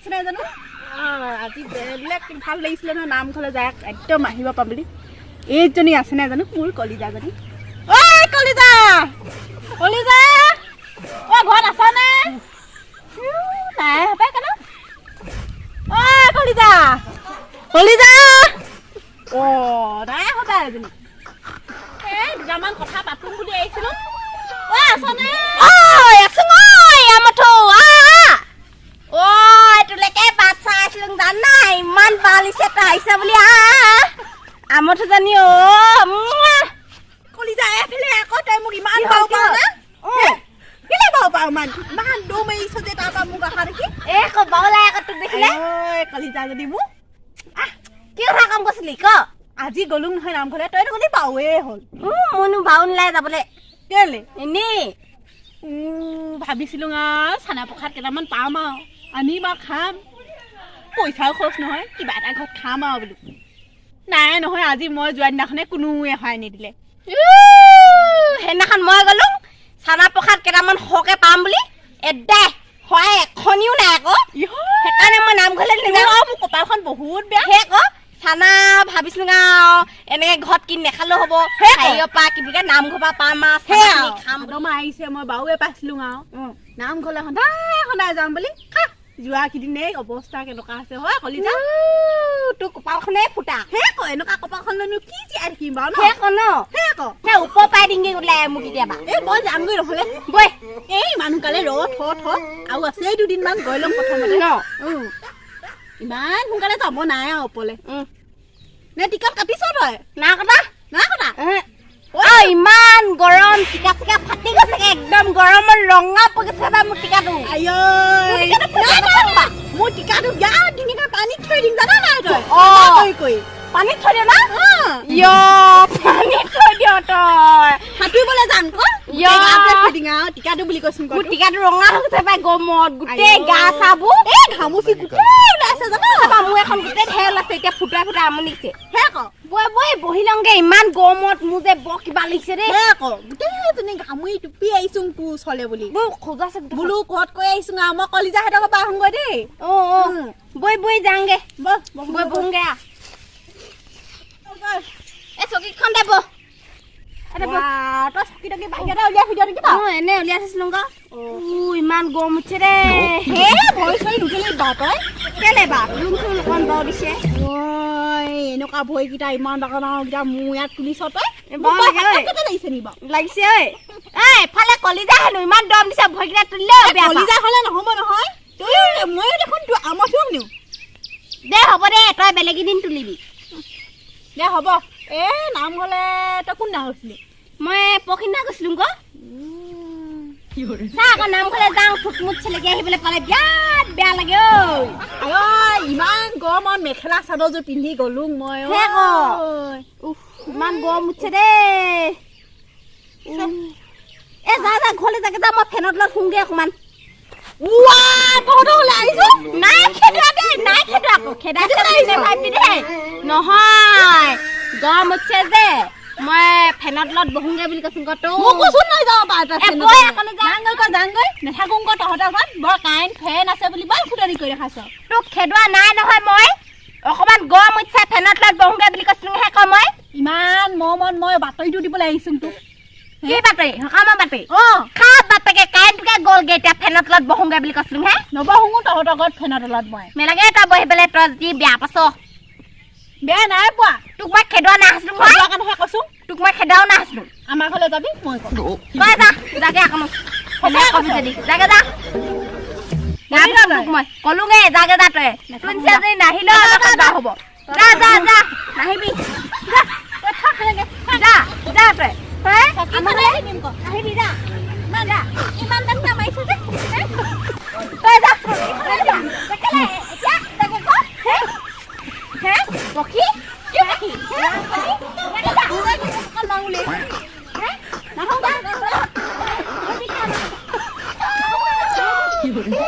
আছে নাই জানো আজি বেলেগ ভাল লাগিছিলে নহয় নামঘৰলৈ যায় একদম আহিব পাম বুলি এইজনী আছে নাই জানো মোৰ কলিজাজনী ঐ কলিজা কলিজা ঐ ঘৰত আছ নে নাই হপাই কেন ঐ কলিজা কলিজা অ নাই হপাই এজনী এই দুটামান কথা পাতোঁ বুলি আহিছিলোঁ ঐ আছ নে ঐ আছো মই আমঠো তোলৈকে বাট চাই আছিলো জানা ইমান বালিছে আহিছে বুলি আমঠো জানি কলিজা এফালে আকৌ তই মোক ইমান ভাল পাওঁ না কেলে ভাল পাওঁ ইমান দম আহিছ যে তাৰপৰা মোক অহা দেখি ক'বা ওলাই আকৌ তোক দেখিলে ঐ কলিজা যদি মোক কি কথা কাম কৰিছিলি ক আজি গ'লো নহয় নামঘৰলে তইতো গ'লি পাৱেই হ'ল মোৰনো ভাও নোলাই যাবলৈ কেলে এনেই ভাবিছিলোঁ চানা প্ৰসাদ কেইটামান পাম আৰু আনিম আৰু খাম পইচাও খৰচ নহয় কিবা এটা ঘৰত খাম আৰু বোলো নাই নহয় আজি মই যোৱা দিনাখনে কোনোৱে সহায় নিদিলে সেইদিনাখন মই গ'লো চানা প্ৰসাদ কেইটামান সৰহকৈ পাম বুলি এদাই সহায় এখনিও নাই আকৌ সেইকাৰণে মই নামঘৰলৈ নাযাওঁ মোৰ কপালখন বহুত বেয়া সেই আকৌ চানা ভাবিছিলো এনেকে ঘৰত কিনি নেখালেও হ'ব হেৰিয়ৰ পৰা কি বুলি কয় নামঘৰ পৰা পাম খাম আহিছে মই বাৰুৱে পাইছিলো আৰু নামঘৰলৈ সদায় যাম বুলি যোৱা কেইদিনে অৱস্থা কেনেকুৱা আছে হয় কলিজা তোৰ কপালখনে ফুটা এনেকুৱা কপালখন লৈনো কি জীয়াই থাকিম বাৰু সেই ওপৰ পাই ডিঙি ওলাই মোক কেতিয়াবা মই যামগৈ নহ'লে বৈ এই মানুহকালে থ আৰু আছেই দুদিনমান গৈ ল'ম প্ৰথমতে ইমান সোনকালে যাব নাই আৰু ওপৰলে নে টিকট কাটিছ তই নাই কটা ইমান গৰম টিকা চিকা ফাটি গৈছে একদম গৰমত ৰঙা পকিছে মোৰ টিকাটো মোৰ টিকাটো বেয়া ডিঙিতে পানীত থৈ দিম জানা নাই তই কৈ পানীত থৈ দিয় না পানীত থৈ দিয় তই সাঁতুৰিবলৈ যাম টিকাটো বুলি কৈছো মোৰ টিকাটো ৰঙা হৈ গৈছে পাই গৰমত গোটেই গা চাবোৰ ঘামুচি গোটেই ওলাইছে জানা মোৰ এখন গোটেই ঢেৰ ওলাইছে এতিয়া ফুটাই ফুটাই আমনি লাগিছে বৈ বহি লওঁগে ইমান গৰমত মোৰ যে বৰ কিবা লাগিছে দেই গোটেইজনী ঘামুৰি টুপি আহিছো তোৰ ওচৰলে বুলি খোজাছে বোলো ঘৰত কৈ আহিছো মই কলিজাহঁতৰ পৰা আহোগৈ দেই বৈ যাওঁগে বৈ বহোংগে চকীখন দে এনে উলিয়াই থৈছিলো ইমান গৰম উঠিছে দে ভৰি চৰি নুঠেলি বা তই কেলে বা অকণ বৰ দিছে এনেকুৱা ভৰিকেইটা ইমান ডাঙৰ ডাঙৰকেইটা মোৰ ইয়াত তুলিছ তই লাগিছে নি বাৰু লাগিছে ঐ এফালে কলিজা হেনো ইমান দম দিছে ভৰিকেইটা তুলিলে কলিজা হ'লে নহ'ব নহয় ময়ো দেখোন আমঠো নিওঁ দে হ'ব দে তই বেলেগ এদিন তুলিবি দে হ'ব নামঘৰলে তই কোনদিনা গৈছিলি মই পৰহিদিনা গৈছিলো আকৌ নামঘৰলে যাওঁ ফুটমুট চেলেকি আহিবলৈ পালে বিৰাট বেয়া লাগে ইমান গৰমত মেখেলা চাদৰযোৰ পিন্ধি গলো মই ইমান গৰম উঠিছে দেই যা ঘৰলৈ যাগে যা মই ফেনৰ তলত শুংগে অকমান নহয় গৰম উঠিছে যে মই ফেনৰ তলত বহোংগে বুলি কৈছো নাথাকোঁ তহঁতৰ ঘৰত বৰ কাৰেণ্ট ফেন আছে বুলি বৰ ফুটনি কৰি দেখাইছ তোক খেদোৱা নাই নহয় মই অকমান গৰম উঠিছে ফেনৰ তলত বহোংগে বুলি কৈছিলো মই ইমান মৰমত মই বাতৰিটো দিবলৈ আহিছো তোক কি বাতৰি সকামৰ বাতৰি খা বাপেকে কাৰেণ্টকে গ'লগে এতিয়া ফেনৰ তলত বহোংগে বুলি কৈছিলো নবহোঁ তহঁতৰ ঘৰত ফেনৰ তলত মই মেলাগে তই বহি পেলাই তই যি বেয়া পাছ বেয়া নাই পোৱা তোক মই খেদোৱা নাছিলো কাৰণেহে কৈছো তোক মই খেদাও নাছিলো আমাৰ ঘৰলৈ যাবি মই তই যাগে আকৌ যাগে যা মই কলোগে যাগে যা তই যদি নাহিলেও হ'ব যা নাহিবি যা তই আহিবি যা ইমান দাম কামাইছে যে তই যা পক্ষী কি পক্ষী